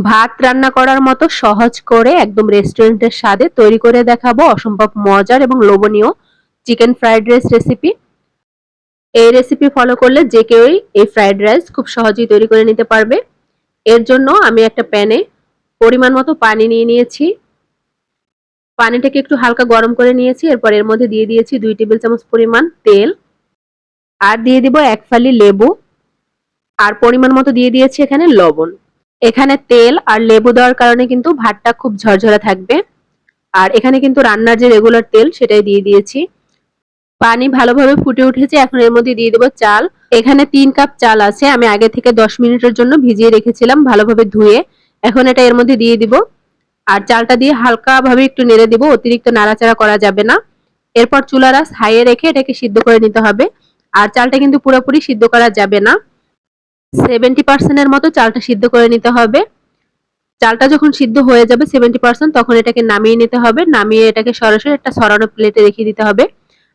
ভাত রান্না করার মতো সহজ করে একদম রেস্টুরেন্টের স্বাদে তৈরি করে দেখাবো অসম্ভব মজার এবং লোভনীয় চিকেন ফ্রাইড রাইস রেসিপি। এই রেসিপি ফলো করলে যে কেউই এই ফ্রাইড রাইস খুব সহজেই তৈরি করে নিতে পারবে। এর জন্য আমি একটা প্যানে পরিমাণ মতো পানি নিয়ে নিয়েছি। পানিটাকে একটু হালকা গরম করে নিয়েছি। এরপর এর মধ্যে দিয়ে দিয়েছি 2 টেবিল চামচ পরিমাণ তেল, আর দিয়ে দিব 1 ফালি লেবু, আর পরিমাণ মতো দিয়ে দিয়েছি এখানে লবণ। এখানে তেল আর লেবু দেওয়ার কারণে কিন্তু ভাতটা খুব ঝরঝরা থাকবে। আর এখানে কিন্তু রান্নার যে রেগুলার তেল সেটাই দিয়ে দিয়েছি। পানি ভালোভাবে ফুটে উঠেছে, এখন এর মধ্যে দিয়ে দেব চাল। এখানে 3 কাপ চাল আছে, আমি আগে থেকে 10 মিনিটের জন্য ভিজিয়ে রেখেছিলাম ভালোভাবে ধুয়ে। এখন এটা এর মধ্যে দিয়ে দিব, আর চালটা দিয়ে হালকাভাবে একটু নেড়ে দিব, অতিরিক্ত নাড়াচাড়া করা যাবে না। এরপর চুলার আঁচ হাইয়ে রেখে এটাকে সিদ্ধ করে নিতে হবে। আর চালটা কিন্তু পুরোপুরি সিদ্ধ করা যাবে না, 70% এর মতো চালটা সিদ্ধ করে নিতে হবে। চালটা যখন সিদ্ধ হয়ে যাবে 70%, তখন এটাকে নামিয়ে নিতে হবে। নামিয়ে এটাকে সরাসরি একটা ছড়ানো প্লেটে রেখে দিতে হবে।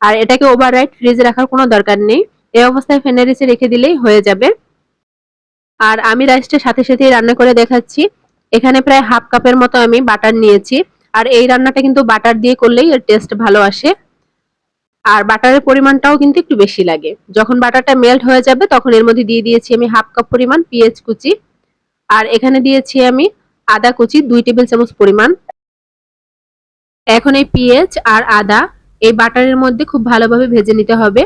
আর এটাকে ওভারনাইট ফ্রিজে রাখার কোনো দরকার নেই, এই অবস্থায় ফ্যানের নিচে রেখে দিলেই হয়ে যাবে। আর আমি রাইসটা সাথে সাথেই রান্না করে দেখাচ্ছি। এখানে প্রায় হাফ কাপের মতো আমি বাটার নিয়েছি। আর এই রান্নাটা কিন্তু বাটার দিয়ে করলেই এর টেস্ট ভালো আসে। আর বাটারের পরিমাণটাও কিন্তু একটু বেশি লাগে। যখন বাটারটা মেল্ট হয়ে যাবে তখন এর মধ্যে দিয়ে দিয়েছি আমি হাফ কাপ পরিমাণ পেঁয়াজ কুচি। আর এখানে দিয়েছি আমি আদা কুচি 2 টেবিল চামচ পরিমাণ। এখন এই পেঁয়াজ আর আদা এই বাটারের মধ্যে খুব ভালোভাবে ভেজে নিতে হবে,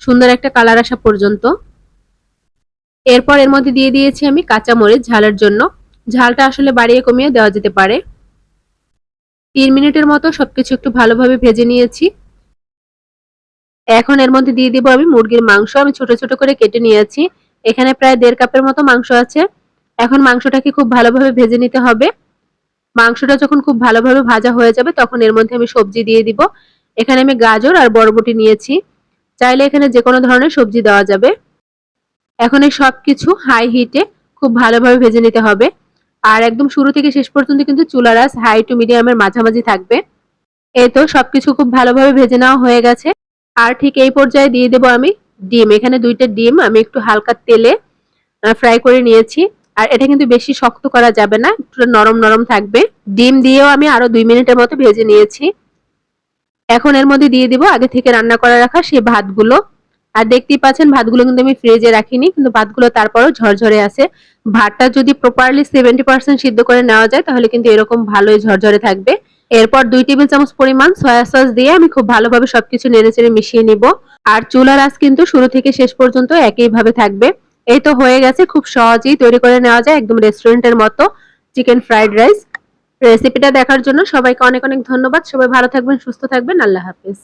সুন্দর একটা কালার আসা পর্যন্ত। এরপর এর মধ্যে দিয়ে দিয়েছি আমি কাঁচামরিচ ঝালের জন্য। ঝালটা আসলে বাড়িয়ে কমিয়ে দেওয়া যেতে পারে। 3 মিনিটের মতো সবকিছু একটু ভালোভাবে ভেজে নিয়েছি। এখন এর মধ্যে দিয়ে দিব আমি মুরগির মাংস, আমি ছোট ছোট করে কেটে নিয়েছি। এখানে প্রায় 1.5 কাপের মতো মাংস আছে। এখন মাংসটাকে খুব ভালোভাবে ভেজে নিতে হবে। মাংসটা যখন খুব ভালোভাবে ভাজা হয়ে যাবে তখন এর মধ্যে আমি সবজি দিয়ে দিব। এখানে আমি গাজর আর বরবটি নিয়েছি, চাইলে এখানে যে কোনো ধরনের সবজি দেওয়া যাবে। এখন এই সবকিছু হাই হিটে খুব ভালোভাবে ভেজে নিতে হবে। আর একদম শুরু থেকে শেষ পর্যন্ত কিন্তু চুলার আঁচ হাই টু মিডিয়ামের মাঝামাঝি থাকবে। এই তো সবকিছু খুব ভালোভাবে ভেজে নেওয়া হয়ে গেছে। আর ঠিক এই পর্যায়ে দিয়ে দেব আমি ডিম। এখানে 2টা ডিম আমি একটু হালকা তেলে ফ্রাই করে নিয়েছি। আর এটা কিন্তু বেশি শক্ত করা যাবে না, একটু নরম নরম থাকবে। ডিম দিয়েও আমি আরো 2 মিনিটের মতো ভেজে নিয়েছি। এখন এর মধ্যে দিয়ে দিব আগে থেকে রান্না করে রাখা সেই ভাতগুলো। আর দেখতেই পাচ্ছেন ভাতগুলো কিন্তু আমি ফ্রিজে রাখিনি, কিন্তু ভাতগুলো তারপরও ঝরঝরে আছে। ভাতটা যদি প্রপারলি 70% সিদ্ধ করে নেওয়া যায় তাহলে কিন্তু এরকম ভালোই ঝরঝরে থাকবে। এরপর 2 টেবিল চামচ পরিমাণ সয়া সস দিয়ে আমি খুব ভালোভাবে সবকিছু নেড়েচেড়ে মিশিয়ে নিব। আর চুলার আঁচ কিন্তু শুরু থেকে শেষ পর্যন্ত একইভাবে থাকবে। এই তো হয়ে গেছে, খুব সহজেই তৈরি করে নেওয়া যায় একদম রেস্টুরেন্টের মতো চিকেন ফ্রাইড রাইস। রেসিপিটা দেখার জন্য সবাইকে অনেক অনেক ধন্যবাদ। সবাই ভালো থাকবেন, সুস্থ থাকবেন। আল্লাহ হাফেজ।